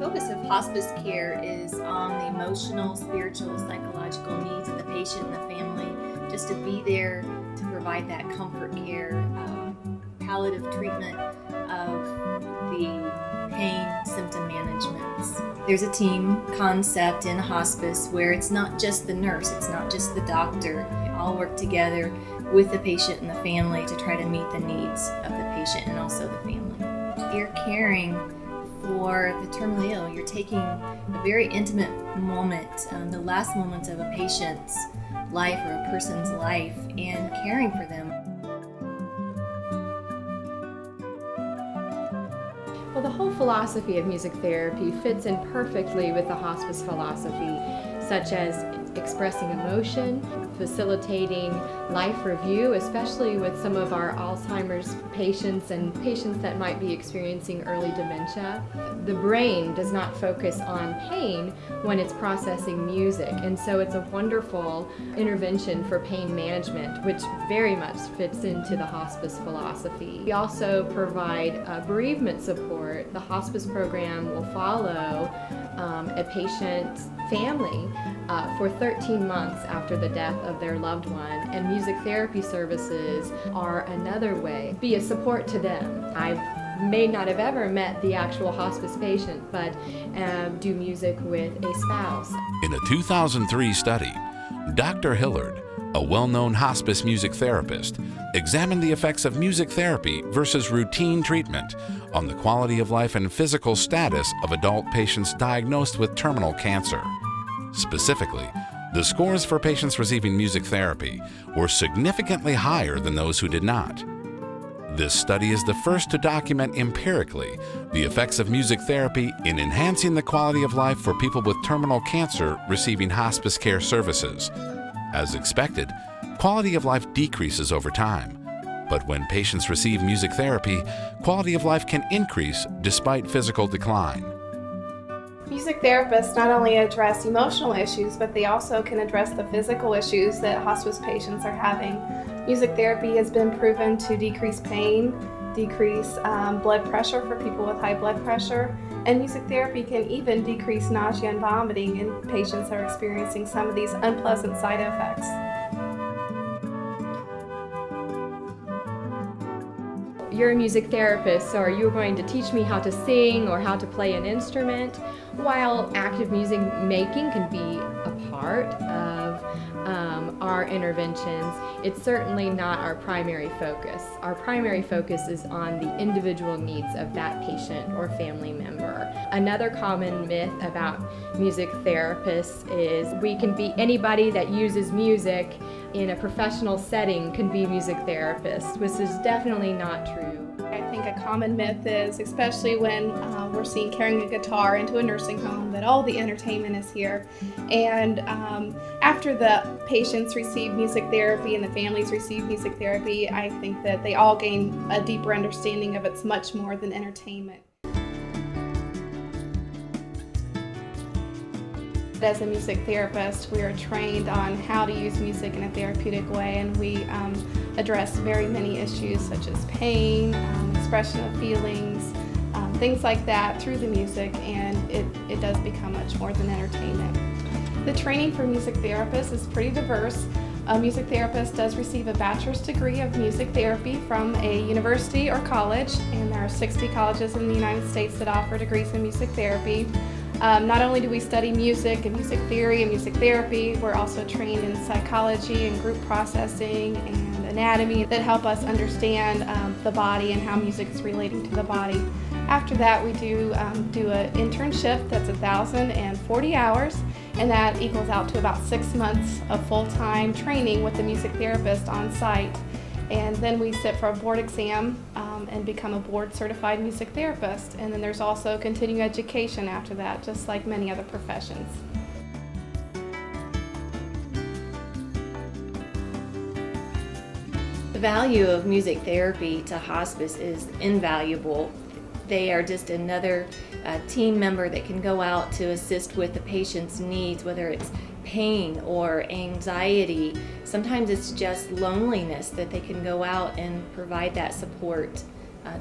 focus of hospice care is on the emotional, spiritual, psychological needs of the patient and the family, just to be there to provide that comfort care, palliative treatment of the pain symptom managements. There's a team concept in hospice where it's not just the nurse, it's not just the doctor. They all work together with the patient and the family to try to meet the needs of the patient and also the family. You're caring for the terminally ill. You're taking a very intimate moment, the last moments of a patient's life or a person's life, and caring for them. Well, the whole philosophy of music therapy fits in perfectly with the hospice philosophy, such as expressing emotion, facilitating life review, especially with some of our Alzheimer's patients and patients that might be experiencing early dementia. The brain does not focus on pain when it's processing music, and so it's a wonderful intervention for pain management, which very much fits into the hospice philosophy. We also provide bereavement support. The hospice program will follow a patient's family for 13 months after the death of their loved one, and music therapy services are another way to be a support to them. I may not have ever met the actual hospice patient, but do music with a spouse. In a 2003 study, Dr. Hillard, a well-known hospice music therapist, examined the effects of music therapy versus routine treatment on the quality of life and physical status of adult patients diagnosed with terminal cancer. Specifically, the scores for patients receiving music therapy were significantly higher than those who did not. This study is the first to document empirically the effects of music therapy in enhancing the quality of life for people with terminal cancer receiving hospice care services. As expected, quality of life decreases over time. But when patients receive music therapy, quality of life can increase despite physical decline. Music therapists not only address emotional issues, but they also can address the physical issues that hospice patients are having. Music therapy has been proven to decrease pain, decrease blood pressure for people with high blood pressure, and music therapy can even decrease nausea and vomiting in patients that are experiencing some of these unpleasant side effects. You're a music therapist, so are you going to teach me how to sing or how to play an instrument? While active music making can be a part of our interventions, it's certainly not our primary focus. Our primary focus is on the individual needs of that patient or family member. Another common myth about music therapists is we can be anybody that uses music in a professional setting can be music therapists, which is definitely not true. I think a common myth is, especially when we're seen carrying a guitar into a nursing home, that all the entertainment is here. And after the patients receive music therapy and the families receive music therapy, I think that they all gain a deeper understanding of it's much more than entertainment. As a music therapist, we are trained on how to use music in a therapeutic way, and we address very many issues such as pain, expression of feelings, things like that through the music, and it does become much more than entertainment. The training for music therapists is pretty diverse. A music therapist does receive a bachelor's degree of music therapy from a university or college, and there are 60 colleges in the United States that offer degrees in music therapy. Not only do we study music and music theory and music therapy, we're also trained in psychology and group processing and anatomy that help us understand the body and how music is relating to the body. After that, we do an internship that's 1,040 hours, and that equals out to about 6 months of full-time training with the music therapist on site. And then we sit for a board exam and become a board-certified music therapist. And then there's also continuing education after that, just like many other professions. The value of music therapy to hospice is invaluable. They are just another team member that can go out to assist with the patient's needs, whether it's pain or anxiety. Sometimes it's just loneliness that they can go out and provide that support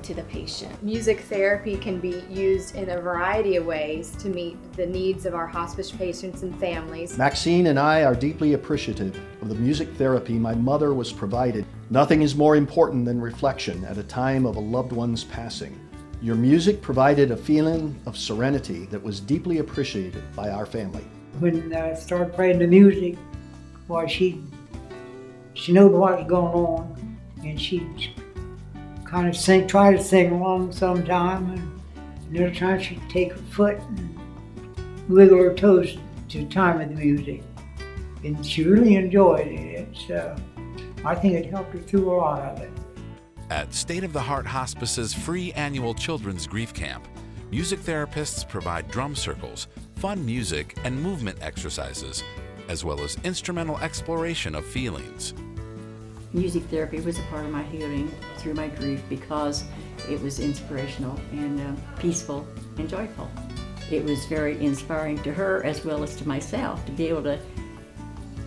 to the patient. Music therapy can be used in a variety of ways to meet the needs of our hospice patients and families. Maxine and I are deeply appreciative of the music therapy my mother was provided. Nothing is more important than reflection at a time of a loved one's passing. Your music provided a feeling of serenity that was deeply appreciated by our family. When I started playing the music, well, she knew what was going on, and she'd kind of try to sing along sometime, and another time she'd take her foot and wiggle her toes to the time of the music. And she really enjoyed it, so I think it helped her through a lot of it. At State of the Heart Hospice's free annual Children's Grief Camp, music therapists provide drum circles, fun music, and movement exercises, as well as instrumental exploration of feelings. Music therapy was a part of my healing through my grief because it was inspirational and peaceful and joyful. It was very inspiring to her as well as to myself to be able to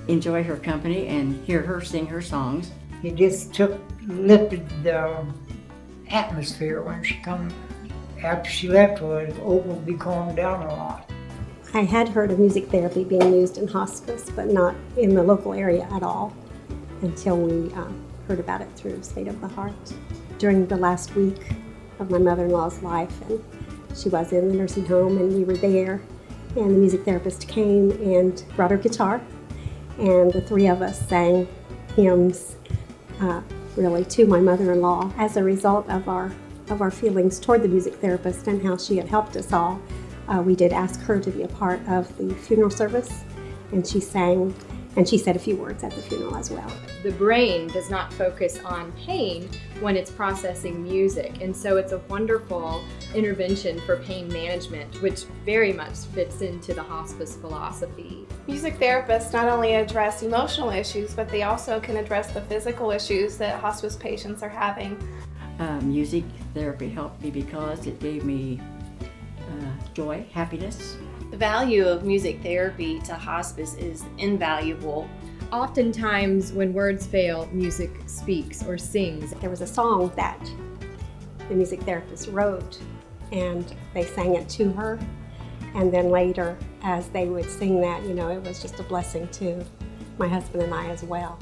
enjoy her company and hear her sing her songs. It just lifted the atmosphere when she come. After she left, it was open to be calmed down a lot. I had heard of music therapy being used in hospice, but not in the local area at all until we heard about it through State of the Heart. During the last week of my mother-in-law's life, and she was in the nursing home, and we were there, and the music therapist came and brought her guitar, and the three of us sang hymns really to my mother-in-law. As a result of our feelings toward the music therapist and how she had helped us all, we did ask her to be a part of the funeral service, and she sang, and she said a few words at the funeral as well. The brain does not focus on pain when it's processing music, and so it's a wonderful intervention for pain management, which very much fits into the hospice philosophy. Music therapists not only address emotional issues, but they also can address the physical issues that hospice patients are having. Music therapy helped me because it gave me joy, happiness. The value of music therapy to hospice is invaluable. Oftentimes, when words fail, music speaks or sings. There was a song that the music therapist wrote, and they sang it to her. And then later, as they would sing that, it was just a blessing to my husband and I as well.